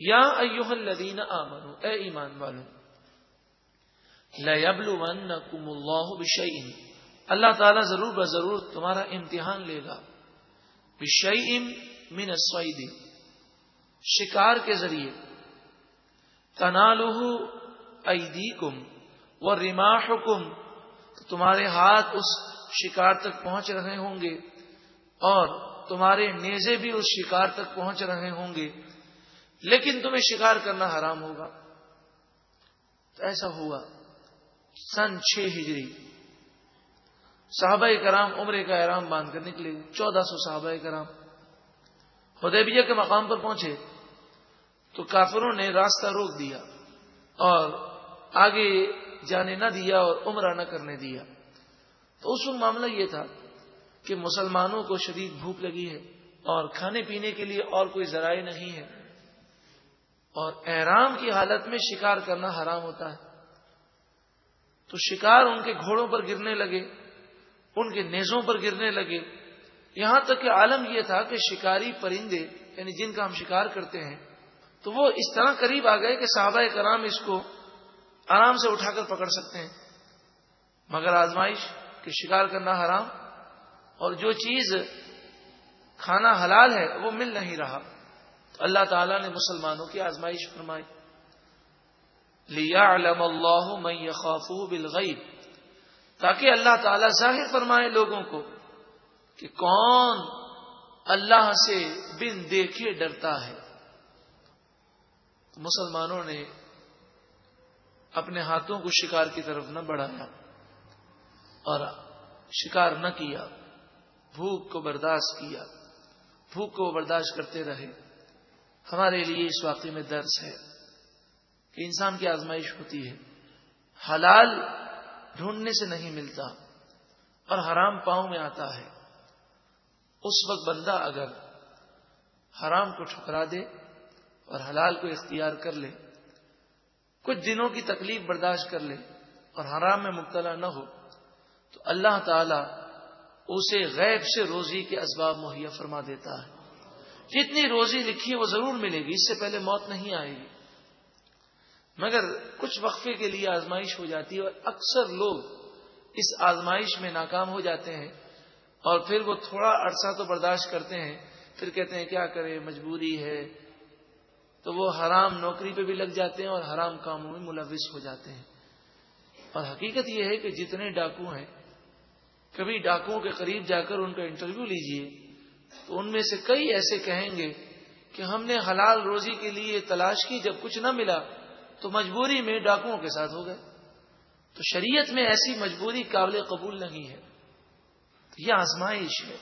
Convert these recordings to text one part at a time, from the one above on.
یا ایھا الذین آمنوا، اے ایمان والو، لیبلونکم اللہ بشیء، اللہ تعالیٰ ضرور بضرور تمہارا امتحان لے گا، بشیء من الصید، شکار کے ذریعے، تنالہ ایدیکم ورماحکم، تمہارے ہاتھ اس شکار تک پہنچ رہے ہوں گے اور تمہارے نیزے بھی اس شکار تک پہنچ رہے ہوں گے، لیکن تمہیں شکار کرنا حرام ہوگا۔ تو ایسا ہوا سن 6 ہجری، صحابہ کرام عمرے کا احرام باندھ کر نکلے، 1400 صحابہ کرام حدیبیہ کے مقام پر پہنچے تو کافروں نے راستہ روک دیا اور آگے جانے نہ دیا اور عمرہ نہ کرنے دیا۔ تو اس وقت معاملہ یہ تھا کہ مسلمانوں کو شدید بھوک لگی ہے اور کھانے پینے کے لیے اور کوئی ذرائع نہیں ہے، اور احرام کی حالت میں شکار کرنا حرام ہوتا ہے۔ تو شکار ان کے گھوڑوں پر گرنے لگے، ان کے نیزوں پر گرنے لگے، یہاں تک کہ عالم یہ تھا کہ شکاری پرندے یعنی جن کا ہم شکار کرتے ہیں تو وہ اس طرح قریب آ گئے کہ صحابہ کرام اس کو آرام سے اٹھا کر پکڑ سکتے ہیں، مگر آزمائش کہ شکار کرنا حرام اور جو چیز کھانا حلال ہے وہ مل نہیں رہا، تو اللہ تعالیٰ نے مسلمانوں کی آزمائش فرمائی، لِيَعْلَمَ اللَّهُ مَن يَخَافُهُ بِالْغَيْبِ، تاکہ اللہ تعالیٰ ظاہر فرمائے لوگوں کو کہ کون اللہ سے بن دیکھے ڈرتا ہے۔ مسلمانوں نے اپنے ہاتھوں کو شکار کی طرف نہ بڑھایا اور شکار نہ کیا، بھوک کو برداشت کیا، بھوک کو برداشت کرتے رہے۔ ہمارے لیے اس واقعے میں درس ہے کہ انسان کی آزمائش ہوتی ہے، حلال ڈھونڈنے سے نہیں ملتا اور حرام پاؤں میں آتا ہے۔ اس وقت بندہ اگر حرام کو ٹھکرا دے اور حلال کو اختیار کر لے، کچھ دنوں کی تکلیف برداشت کر لے اور حرام میں مبتلا نہ ہو، تو اللہ تعالی اسے غیب سے روزی کے اسباب مہیا فرما دیتا ہے۔ جتنی روزی لکھی ہے وہ ضرور ملے گی، اس سے پہلے موت نہیں آئے گی، مگر کچھ وقفے کے لیے آزمائش ہو جاتی ہے اور اکثر لوگ اس آزمائش میں ناکام ہو جاتے ہیں اور پھر وہ تھوڑا عرصہ تو برداشت کرتے ہیں، پھر کہتے ہیں کیا کریں مجبوری ہے، تو وہ حرام نوکری پہ بھی لگ جاتے ہیں اور حرام کاموں میں ملوث ہو جاتے ہیں۔ اور حقیقت یہ ہے کہ جتنے ڈاکو ہیں، کبھی ڈاکوؤں کے قریب جا کر ان کا انٹرویو لیجئے تو ان میں سے کئی ایسے کہیں گے کہ ہم نے حلال روزی کے لیے تلاش کی، جب کچھ نہ ملا تو مجبوری میں ڈاکوؤں کے ساتھ ہو گئے۔ تو شریعت میں ایسی مجبوری قابل قبول نہیں ہے، یہ آزمائش ہے۔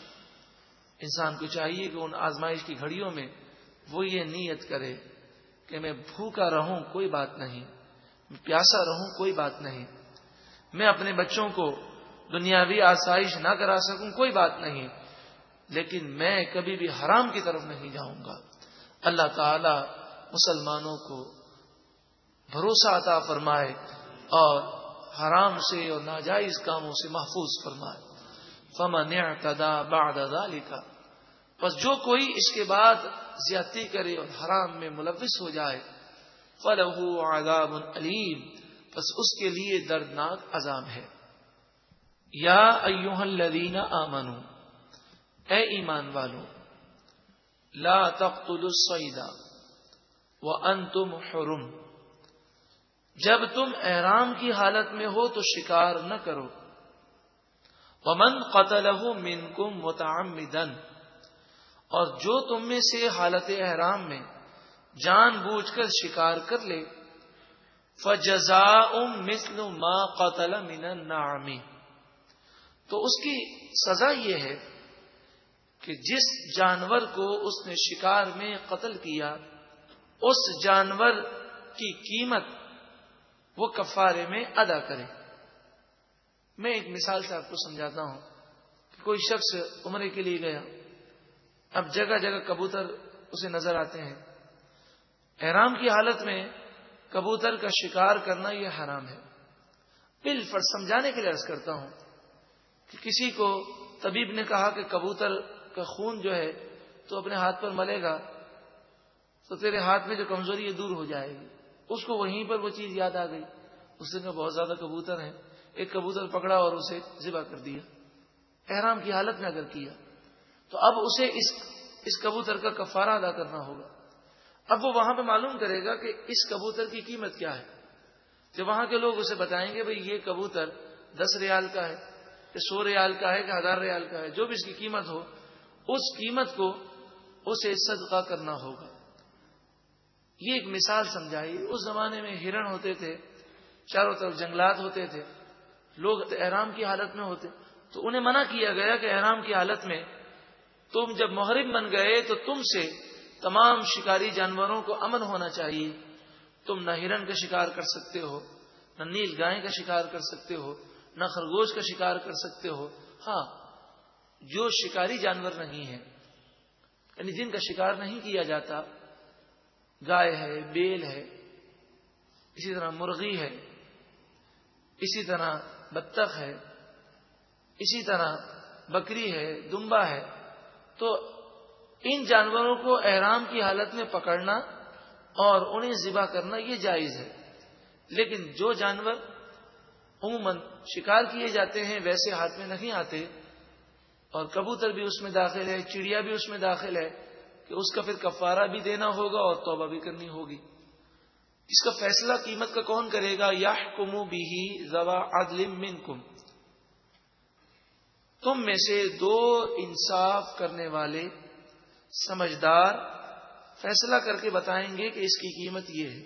انسان کو چاہیے کہ ان آزمائش کی گھڑیوں میں وہ یہ نیت کرے کہ میں بھوکا رہوں کوئی بات نہیں، میں پیاسا رہوں کوئی بات نہیں، میں اپنے بچوں کو دنیاوی آسائش نہ کرا سکوں کوئی بات نہیں، لیکن میں کبھی بھی حرام کی طرف نہیں جاؤں گا۔ اللہ تعالی مسلمانوں کو بھروسہ عطا فرمائے اور حرام سے اور ناجائز کاموں سے محفوظ فرمائے۔ فمن اعتدى بعد ذلك، پس جو کوئی اس کے بعد زیادتی کرے اور حرام میں ملوث ہو جائے، فلہ عذاب علیم، پس اس کے لیے دردناک عذاب ہے۔ یا ایھا الذین آمنوا، اے ایمان والو، لا تقتلوا الصید وانتم حرم، جب تم احرام کی حالت میں ہو تو شکار نہ کرو۔ ومن قتلہ منکم متعمدا، اور جو تم میں سے حالت احرام میں جان بوجھ کر شکار کر لے، فجزاء مثل ما قتل من النعم، تو اس کی سزا یہ ہے کہ جس جانور کو اس نے شکار میں قتل کیا، اس جانور کی قیمت وہ کفارے میں ادا کرے۔ میں ایک مثال سے آپ کو سمجھاتا ہوں کہ کوئی شخص عمرے کے لیے گیا، اب جگہ جگہ کبوتر اسے نظر آتے ہیں، احرام کی حالت میں کبوتر کا شکار کرنا یہ حرام ہے۔ بالفرض سمجھانے کے لیے عرض کرتا ہوں کہ کسی کو طبیب نے کہا کہ کبوتر کا خون جو ہے تو اپنے ہاتھ پر ملے گا، تو تیرے ہاتھ میں جو کمزوری ہے دور ہو جائے گی. اس کو وہیں پر وہ چیز یاد آ گئی. اس نے کہا بہت زیادہ کبوتر ہیں, ایک کبوتر پکڑا اور اسے ذبح کر دیا. احرام کی حالت میں اگر کیا تو اب اسے اس کبوتر کا کفارہ ادا کرنا ہوگا. اب وہ وہاں پہ معلوم کرے گا کہ اس کبوتر کی قیمت کیا ہے. جب وہاں کے لوگ اسے بتائیں گے بھئی یہ کبوتر 10 ریال کا ہے کہ 100 ریال کا ہے کہ 1000 ریال کا ہے, جو بھی اس کی قیمت ہو, اس قیمت کو اسے صدقہ کرنا ہوگا. یہ ایک مثال سمجھائی. اس زمانے میں ہرن ہوتے تھے, چاروں طرف جنگلات ہوتے تھے, لوگ احرام کی حالت میں ہوتے, تو انہیں منع کیا گیا کہ احرام کی حالت میں تم جب محرم بن گئے تو تم سے تمام شکاری جانوروں کو امن ہونا چاہیے. تم نہ ہرن کا شکار کر سکتے ہو, نہ نیل گائے کا شکار کر سکتے ہو, نہ خرگوش کا شکار کر سکتے ہو. ہاں, جو شکاری جانور نہیں ہے, یعنی جن کا شکار نہیں کیا جاتا, گائے ہے, بیل ہے, اسی طرح مرغی ہے, اسی طرح بطخ ہے, اسی طرح بکری ہے, دمبا ہے, تو ان جانوروں کو احرام کی حالت میں پکڑنا اور انہیں ذبح کرنا یہ جائز ہے. لیکن جو جانور عموماً شکار کیے جاتے ہیں ویسے ہاتھ میں نہیں آتے, اور کبوتر بھی اس میں داخل ہے, چڑیا بھی اس میں داخل ہے, کہ اس کا پھر کفارہ بھی دینا ہوگا اور توبہ بھی کرنی ہوگی. اس کا فیصلہ قیمت کا کون کرے گا؟ یحکم بہ ذوی عدل منکم, تم میں سے 2 انصاف کرنے والے سمجھدار فیصلہ کر کے بتائیں گے کہ اس کی قیمت یہ ہے.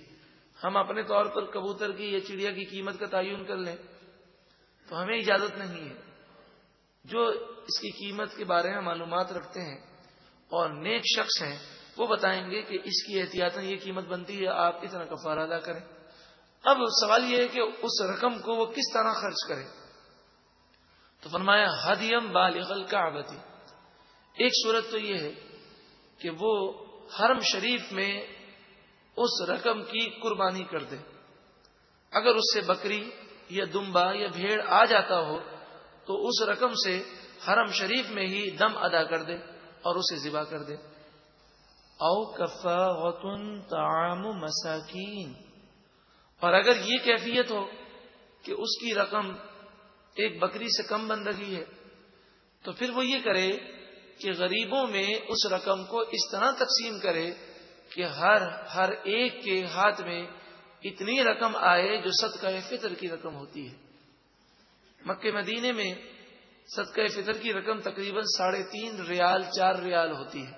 ہم اپنے طور پر کبوتر کی یا چڑیا کی قیمت کا تعین کر لیں تو ہمیں اجازت نہیں ہے. جو اس کی قیمت کے بارے میں معلومات رکھتے ہیں اور نیک شخص ہیں وہ بتائیں گے کہ اس کی احتیاطاً یہ قیمت بنتی ہے, آپ اتنا کفارہ ادا کریں. اب سوال یہ ہے کہ اس رقم کو وہ کس طرح خرچ کرے. تو فرمایا ہدیم بالغ الکعبۃ. ایک صورت تو یہ ہے کہ وہ حرم شریف میں اس رقم کی قربانی کر دے. اگر اس سے بکری یا دمبا یا بھیڑ آ جاتا ہو تو اس رقم سے حرم شریف میں ہی دم ادا کر دے اور اسے ذبح کر دے. او کفارۃ طعام مساکین, اور اگر یہ کیفیت ہو کہ اس کی رقم ایک بکری سے کم بن رہی ہے تو پھر وہ یہ کرے کہ غریبوں میں اس رقم کو اس طرح تقسیم کرے کہ ہر ایک کے ہاتھ میں اتنی رقم آئے جو صدقہ فطر کی رقم ہوتی ہے. مکہ مدینے میں صدقہ فطر کی رقم تقریباً 3.5 ریال 4 ریال ہوتی ہے,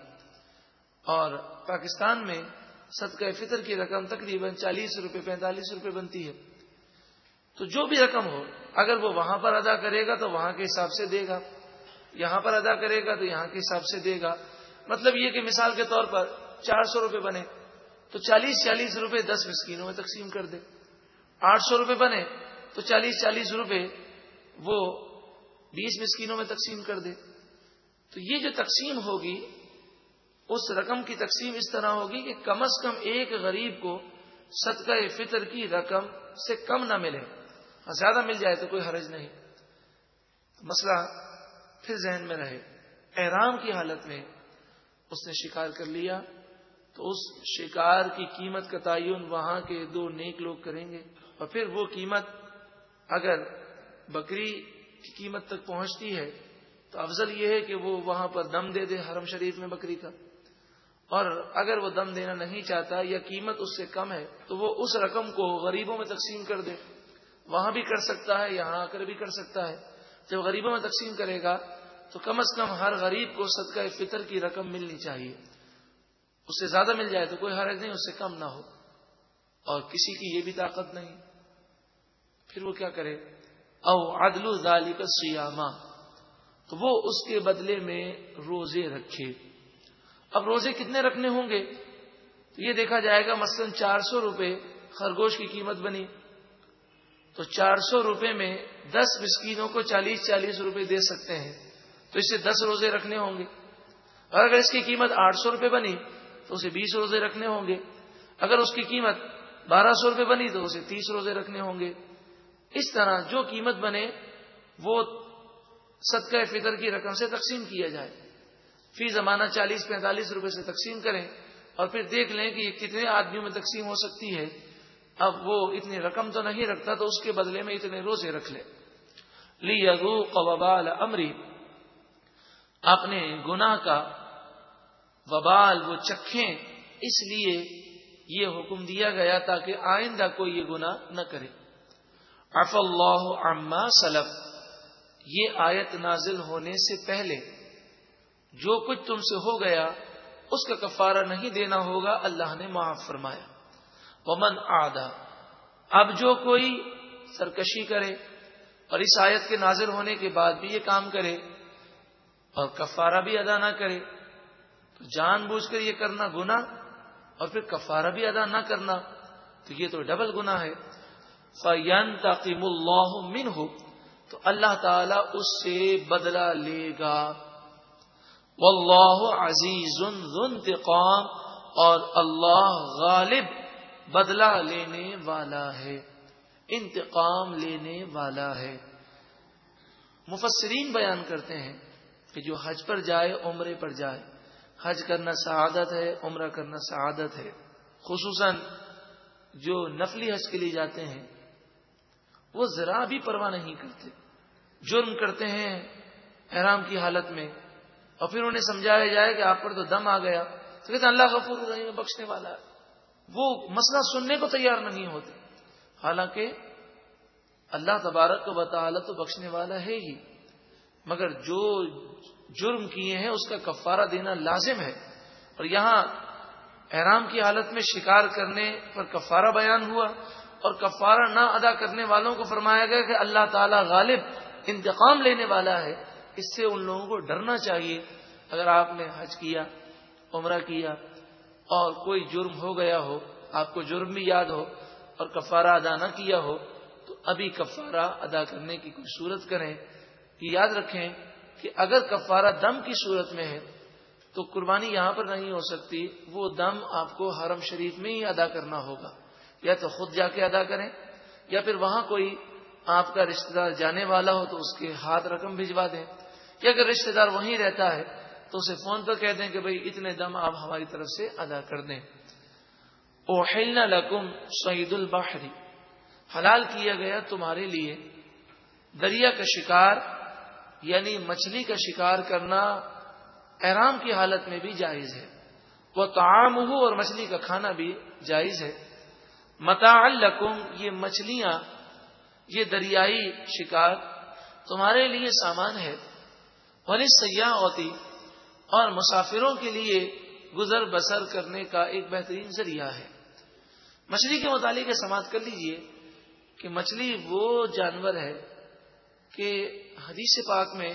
اور پاکستان میں صدقہ فطر کی رقم تقریباً 40 روپے 45 روپے بنتی ہے. تو جو بھی رقم ہو, اگر وہ وہاں پر ادا کرے گا تو وہاں کے حساب سے دے گا, یہاں پر ادا کرے گا تو یہاں کے حساب سے دے گا. مطلب یہ کہ مثال کے طور پر 400 روپے بنے تو 40 روپے 10 مسکینوں میں تقسیم کر دے. 800 روپے بنے تو 40 روپے وہ 20 مسکینوں میں تقسیم کر دے. تو یہ جو تقسیم ہوگی اس رقم کی تقسیم اس طرح ہوگی کہ کم از کم ایک غریب کو صدقہ فطر کی رقم سے کم نہ ملے. زیادہ مل جائے تو کوئی حرج نہیں. مسئلہ پھر ذہن میں رہے, احرام کی حالت میں اس نے شکار کر لیا تو اس شکار کی قیمت کا تعین وہاں کے 2 نیک لوگ کریں گے, اور پھر وہ قیمت اگر بکری کی قیمت تک پہنچتی ہے تو افضل یہ ہے کہ وہ وہاں پر دم دے دے حرم شریف میں بکری کا, اور اگر وہ دم دینا نہیں چاہتا یا قیمت اس سے کم ہے تو وہ اس رقم کو غریبوں میں تقسیم کر دے. وہاں بھی کر سکتا ہے, یہاں آ کر بھی کر سکتا ہے. جب غریبوں میں تقسیم کرے گا تو کم از کم ہر غریب کو صدقہ فطر کی رقم ملنی چاہیے. اس سے زیادہ مل جائے تو کوئی حرج نہیں, اس سے کم نہ ہو, اور کسی کی یہ بھی طاقت نہیں. پھر وہ کیا کرے؟ او عدل ذالک الصیام, تو وہ اس کے بدلے میں روزے رکھے. اب روزے کتنے رکھنے ہوں گے تو یہ دیکھا جائے گا. مثلا 400 روپے خرگوش کی قیمت بنی تو 400 روپے میں 10 مسکینوں کو 40 روپے دے سکتے ہیں, تو اس سے 10 روزے رکھنے ہوں گے. اور اگر اس کی قیمت 800 روپے بنی تو اسے 20 روزے رکھنے ہوں گے. اگر اس کی قیمت 1200 روپے بنی تو اسے 30 روزے رکھنے ہوں گے. اس طرح جو قیمت بنے وہ صدقہ فطر کی رقم سے تقسیم کیا جائے. فی زمانہ 40-45 روپے سے تقسیم کریں اور پھر دیکھ لیں کہ یہ کتنے آدمیوں میں تقسیم ہو سکتی ہے. اب وہ اتنی رقم تو نہیں رکھتا تو اس کے بدلے میں اتنے روزے رکھ لے. لِيَذُوقَ وَبَالَ أَمْرِهِ، اپنے گناہ کا وبال وہ چکھیں، اس لیے یہ حکم دیا گیا تاکہ آئندہ کوئی یہ گناہ نہ کرے. عفا اللہ عما سلف، یہ آیت نازل ہونے سے پہلے جو کچھ تم سے ہو گیا اس کا کفارہ نہیں دینا ہوگا، اللہ نے معاف فرمایا. ومن عادا، اب جو کوئی سرکشی کرے اور اس آیت کے نازل ہونے کے بعد بھی یہ کام کرے اور کفارہ بھی ادا نہ کرے، تو جان بوجھ کر یہ کرنا گناہ اور پھر کفارہ بھی ادا نہ کرنا، تو یہ تو ڈبل گناہ ہے. فَيَنْتَقِمُ اللَّهُ مِنْهُ، تو اللہ تعالیٰ اس سے بدلہ لے گا. وَاللَّهُ عَزِيزٌ ذُو انتقام، اور اللہ غالب بدلہ لینے والا ہے، انتقام لینے والا ہے. مفسرین بیان کرتے ہیں کہ جو حج پر جائے عمرے پر جائے، حج کرنا سعادت ہے، عمرہ کرنا سعادت ہے. خصوصاً جو نفلی حج کے لیے جاتے ہیں وہ ذرا بھی پرواہ نہیں کرتے. جرم کرتے ہیں احرام کی حالت میں اور پھر انہیں سمجھایا جائے کہ آپ پر تو دم آ گیا تو کہتے ہیں اللہ غفور رحیم بخشنے والا ہے. وہ مسئلہ سننے کو تیار نہیں ہوتے، حالانکہ اللہ تبارک و تعالی تو بخشنے والا ہے ہی، مگر جو جرم کیے ہیں اس کا کفارہ دینا لازم ہے. اور یہاں احرام کی حالت میں شکار کرنے پر کفارہ بیان ہوا اور کفارہ نہ ادا کرنے والوں کو فرمایا گیا کہ اللہ تعالی غالب انتقام لینے والا ہے. اس سے ان لوگوں کو ڈرنا چاہیے. اگر آپ نے حج کیا، عمرہ کیا اور کوئی جرم ہو گیا ہو، آپ کو جرم بھی یاد ہو اور کفارہ ادا نہ کیا ہو، تو ابھی کفارہ ادا کرنے کی کوئی صورت کریں. کہ یاد رکھیں کہ اگر کفارہ دم کی صورت میں ہے تو قربانی یہاں پر نہیں ہو سکتی، وہ دم آپ کو حرم شریف میں ہی ادا کرنا ہوگا. یا تو خود جا کے ادا کریں یا پھر وہاں کوئی آپ کا رشتہ دار جانے والا ہو تو اس کے ہاتھ رقم بھجوا دیں، یا اگر رشتہ دار وہیں رہتا ہے تو اسے فون پر کہہ دیں کہ بھئی اتنے دم آپ ہماری طرف سے ادا کر دیں. اُحِلَّ لَكُمْ صَيْدُ الْبَحْرِ، حلال کیا گیا تمہارے لیے دریا کا شکار، یعنی مچھلی کا شکار کرنا احرام کی حالت میں بھی جائز ہے. وَطَعَامُهُ، اور مچھلی کا کھانا بھی جائز ہے. مَتَاعًا لَكُمْ، یہ مچھلیاں، یہ دریائی شکار تمہارے لیے سامان ہے. وَلِلسَّيَّاحَةِ، اور مسافروں کے لیے گزر بسر کرنے کا ایک بہترین ذریعہ ہے. مچھلی کے متعلق سماعت کر لیجئے کہ مچھلی وہ جانور ہے کہ حدیث پاک میں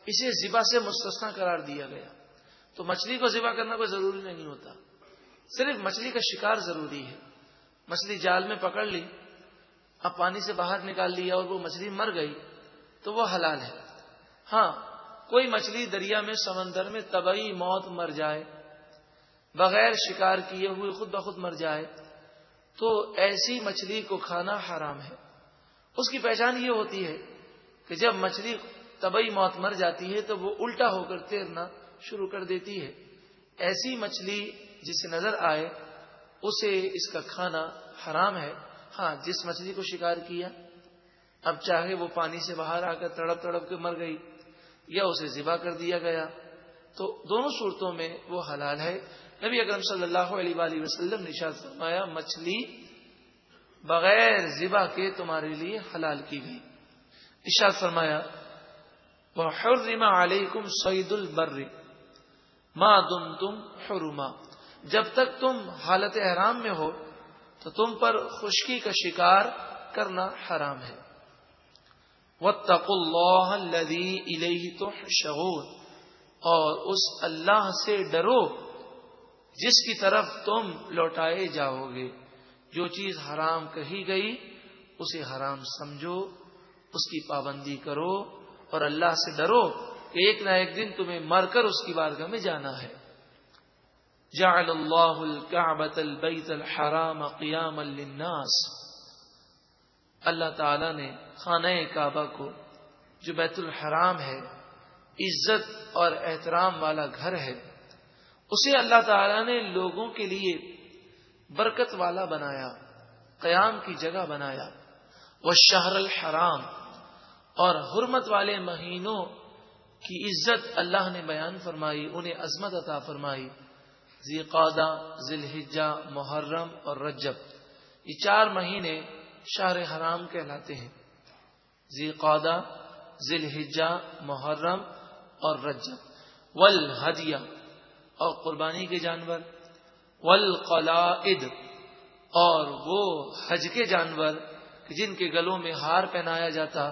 اسے ذبح سے مستثنا قرار دیا گیا. تو مچھلی کو ذبح کرنا کوئی ضروری نہیں ہوتا، صرف مچھلی کا شکار ضروری ہے. مچھلی جال میں پکڑ لی، اب پانی سے باہر نکال لیا اور وہ مچھلی مر گئی تو وہ حلال ہے. ہاں، کوئی مچھلی دریا میں سمندر میں طبعی موت مر جائے، بغیر شکار کیے ہوئے خود بخود مر جائے، تو ایسی مچھلی کو کھانا حرام ہے. اس کی پہچان یہ ہوتی ہے کہ جب مچھلی طبعی موت مر جاتی ہے تو وہ الٹا ہو کر تیرنا شروع کر دیتی ہے. ایسی مچھلی جسے نظر آئے اسے اس کا کھانا حرام ہے. ہاں، جس مچھلی کو شکار کیا، اب چاہے وہ پانی سے باہر آ کر تڑپ تڑپ کے مر گئی یا اسے ذبح کر دیا گیا، تو دونوں صورتوں میں وہ حلال ہے. نبی اکرم صلی اللہ علیہ وآلہ وسلم نے ارشاد فرمایا مچھلی بغیر ذبح کے تمہارے لیے حلال کی گئی. ارشاد فرمایا وَحُرِّمَ عَلَيْكُمْ صَيْدُ الْبَرِّ مَا دُمْتُمْ حُرُمًا، جب تک تم حالت احرام میں ہو تو تم پر خشکی کا شکار کرنا حرام ہے. وَاتَّقُوا اللَّهَ الَّذِي إِلَيْهِ تُحْشَرُونَ، اور اس اللہ سے ڈرو جس کی طرف تم لوٹائے جاؤ گے. جو چیز حرام کہی گئی اسے حرام سمجھو، اس کی پابندی کرو اور اللہ سے ڈرو کہ ایک نہ ایک دن تمہیں مر کر اس کی بارگاہ میں جانا ہے. جعل اللہ الکعبۃ البیت الحرام قیاما للناس، اللہ تعالی نے خانہ کعبہ کو، جو بیت الحرام ہے، عزت اور احترام والا گھر ہے، اسے اللہ تعالی نے لوگوں کے لیے برکت والا بنایا، قیام کی جگہ بنایا۔ والشہر الحرام، اور حرمت والے مہینوں کی عزت اللہ نے بیان فرمائی، انہیں عظمت عطا فرمائی۔ ذی قعدہ، ذی الحجہ، محرم اور رجب، یہ 4 مہینے شہر حرام کہلاتے ہیں۔ ذی قعدہ، ذی الحجہ، محرم اور رجب۔ والہدیہ، اور قربانی کے جانور۔ والقلائد، اور وہ حج کے جانور جن کے گلوں میں ہار پہنایا جاتا،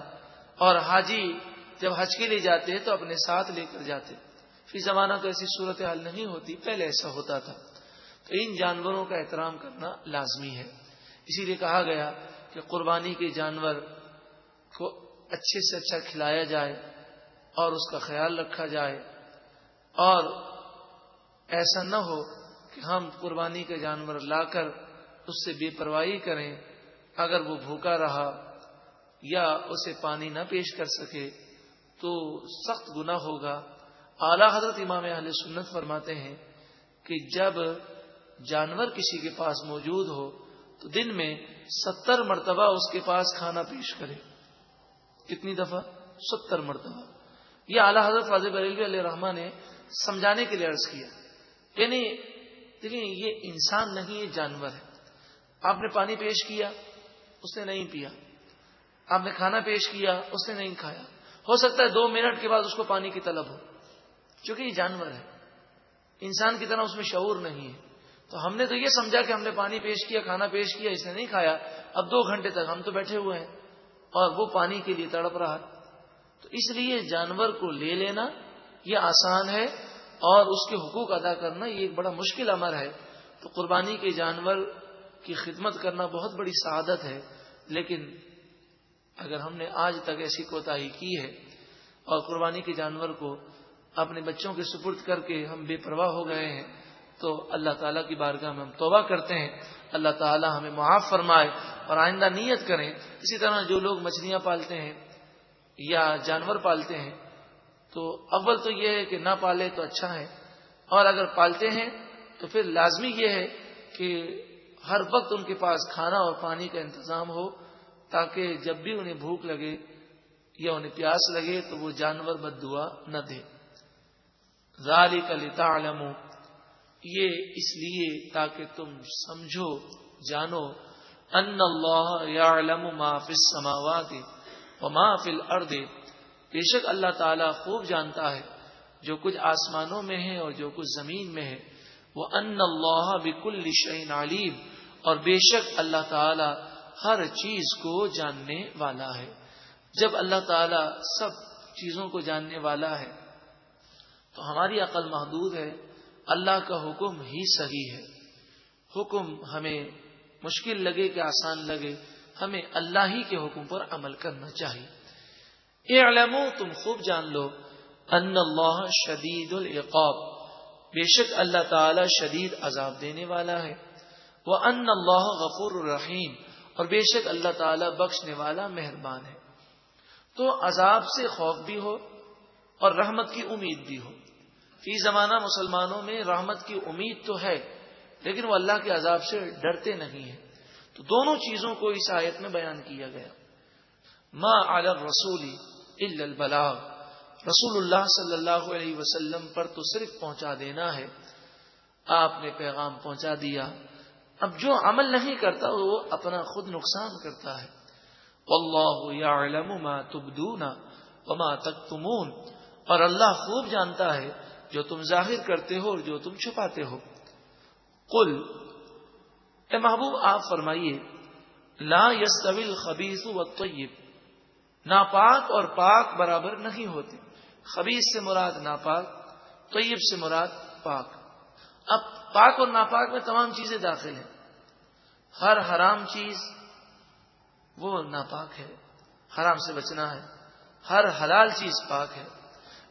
اور حاجی جب حج کے لیے جاتے تو اپنے ساتھ لے کر جاتے۔ فی زمانہ تو ایسی صورتحال نہیں ہوتی، پہلے ایسا ہوتا تھا۔ تو ان جانوروں کا احترام کرنا لازمی ہے، اسی لیے کہا گیا کہ قربانی کے جانور کو اچھے سے اچھا کھلایا جائے اور اس کا خیال رکھا جائے، اور ایسا نہ ہو کہ ہم قربانی کا جانور لا کر اس سے بے پرواہی کریں، اگر وہ بھوکا رہا یا اسے پانی نہ پیش کر سکے تو سخت گناہ ہوگا۔ اعلیٰ حضرت امام اہل سنت فرماتے ہیں کہ جب جانور کسی کے پاس موجود ہو تو دن میں 70 مرتبہ اس کے پاس کھانا پیش کرے۔ کتنی دفعہ؟ 70 مرتبہ۔ یہ اعلیٰ حضرت فاضل بریلوی علیہ رحمہ نے سمجھانے کے لیے عرض کیا، یعنی دیکھیں یہ انسان نہیں، یہ جانور ہے۔ آپ نے پانی پیش کیا، اس نے نہیں پیا، آپ نے کھانا پیش کیا، اس نے نہیں کھایا، ہو سکتا ہے 2 منٹ کے بعد اس کو پانی کی طلب ہو، چونکہ یہ جانور ہے، انسان کی طرح اس میں شعور نہیں ہے۔ تو ہم نے تو یہ سمجھا کہ ہم نے پانی پیش کیا، کھانا پیش کیا، اس نے نہیں کھایا، اب 2 گھنٹے تک ہم تو بیٹھے ہوئے ہیں اور وہ پانی کے لیے تڑپ رہا۔ تو اس لیے جانور کو لے لینا یہ آسان ہے، اور اس کے حقوق ادا کرنا یہ ایک بڑا مشکل امر ہے۔ تو قربانی کے جانور کی خدمت کرنا بہت بڑی سعادت ہے، لیکن اگر ہم نے آج تک ایسی کوتاہی کی ہے اور قربانی کے جانور کو اپنے بچوں کے سپرد کر کے ہم بے پرواہ ہو گئے ہیں تو اللہ تعالیٰ کی بارگاہ میں ہم توبہ کرتے ہیں، اللہ تعالیٰ ہمیں معاف فرمائے اور آئندہ نیت کریں۔ اسی طرح جو لوگ مچھلیاں پالتے ہیں یا جانور پالتے ہیں تو اول تو یہ ہے کہ نہ پالے تو اچھا ہے، اور اگر پالتے ہیں تو پھر لازمی یہ ہے کہ ہر وقت ان کے پاس کھانا اور پانی کا انتظام ہو، تاکہ جب بھی انہیں بھوک لگے یا انہیں پیاس لگے تو وہ جانور بد دعا نہ دے۔ ذالک لتعلموا، یہ اس لیے تاکہ تم سمجھو، جانو، ان اللہ یعلم ما فی السماوات وما فی الارض، بے شک اللہ تعالیٰ خوب جانتا ہے جو کچھ آسمانوں میں ہے اور جو کچھ زمین میں ہے۔ وَأَنَّ اللَّهَ بِكُلِّ شَيْءٍ عَلِيمٌ، اور بے شک اللہ تعالیٰ ہر چیز کو جاننے والا ہے۔ جب اللہ تعالیٰ سب چیزوں کو جاننے والا ہے تو ہماری عقل محدود ہے، اللہ کا حکم ہی صحیح ہے۔ حکم ہمیں مشکل لگے کہ آسان لگے، ہمیں اللہ ہی کے حکم پر عمل کرنا چاہیے۔ اعلموا، تم خوب جان لو، ان اللہ شدید العقاب، بے شک اللہ تعالی شدید عذاب دینے والا ہے۔ وَأَنَّ اللَّهَ غَفُورٌ رَحِيمٌ، اور بے شک اللہ تعالی بخشنے والا مہربان ہے۔ تو عذاب سے خوف بھی ہو اور رحمت کی امید بھی ہو۔ فی زمانہ مسلمانوں میں رحمت کی امید تو ہے، لیکن وہ اللہ کے عذاب سے ڈرتے نہیں ہیں۔ تو دونوں چیزوں کو اس آیت میں بیان کیا گیا۔ ما علی الرسول الا البلاغ، رسول اللہ صلی اللہ علیہ وسلم پر تو صرف پہنچا دینا ہے، آپ نے پیغام پہنچا دیا۔ اب جو عمل نہیں کرتا وہ اپنا خود نقصان کرتا ہے۔ واللہ یعلم ما تبدون وما تکتمون، اور اللہ خوب جانتا ہے جو تم ظاہر کرتے ہو اور جو تم چھپاتے ہو۔ قل، اے محبوب آپ فرمائیے، لا یستوی الخبیث والطیب، ناپاک اور پاک برابر نہیں ہوتے۔ خبیث سے مراد ناپاک، طیب سے مراد پاک۔ اب پاک اور ناپاک میں تمام چیزیں داخل ہیں۔ ہر حرام چیز وہ ناپاک ہے، حرام سے بچنا ہے۔ ہر حلال چیز پاک ہے۔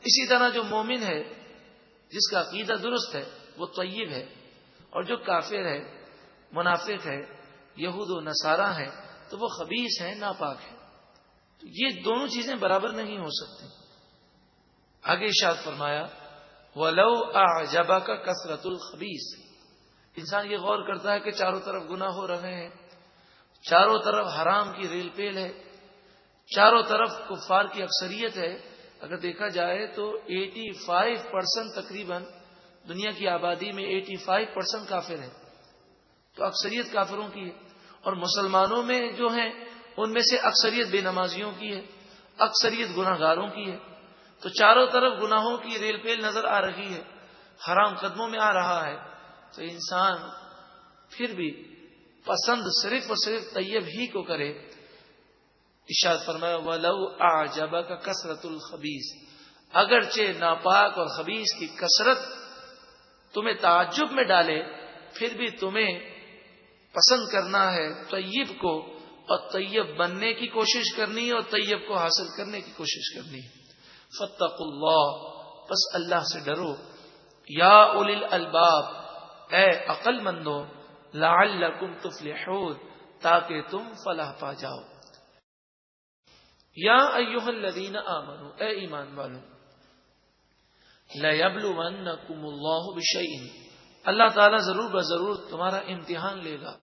اسی طرح جو مومن ہے، جس کا عقیدہ درست ہے، وہ طیب ہے، اور جو کافر ہے، منافق ہے، یہود و نصارہ ہے، تو وہ خبیث ہے، ناپاک ہے۔ تو یہ دونوں چیزیں برابر نہیں ہو سکتی۔ آگے ارشاد فرمایا وَلَوْ أَعْجَبَكَ كَثْرَةُ الْخَبِيثِ. انسان یہ غور کرتا ہے کہ چاروں طرف گناہ ہو رہے ہیں، چاروں طرف حرام کی ریل پیل ہے، چاروں طرف کفار کی اکثریت ہے. اگر دیکھا جائے تو 85% تقریباً دنیا کی آبادی میں 85% کافر ہے، تو اکثریت کافروں کی ہے. اور مسلمانوں میں جو ہیں ان میں سے اکثریت بے نمازیوں کی ہے، اکثریت گناہ گاروں کی ہے. تو چاروں طرف گناہوں کی ریل پیل نظر آ رہی ہے، حرام قدموں میں آ رہا ہے. تو انسان پھر بھی پسند صرف اور صرف طیب ہی کو کرے. ارشاد فرمایا وَلَوْ أَعْجَبَكَ كَثْرَةُ الْخَبِيثِ. اگرچہ ناپاک اور خبیث کی کثرت تمہیں تعجب میں ڈالے، پھر بھی تمہیں پسند کرنا ہے طیب کو، اور طیب بننے کی کوشش کرنی ہے، اور طیب کو حاصل کرنے کی کوشش کرنی ہے. فَاتَّقُوا اللَّهَ. بس اللہ سے ڈرو. یا اولی الالباب. اے عقل مندو. لعلکم تفلحون. تاکہ تم فلاح پا جاؤ. یا ایھا الذین آمنوا. اے ایمان والو. لَيَبْلُوَنَّكُمُ اللَّهُ بِشَيْءٍ. اللہ تعالیٰ ضرور بضرور تمہارا امتحان لے گا.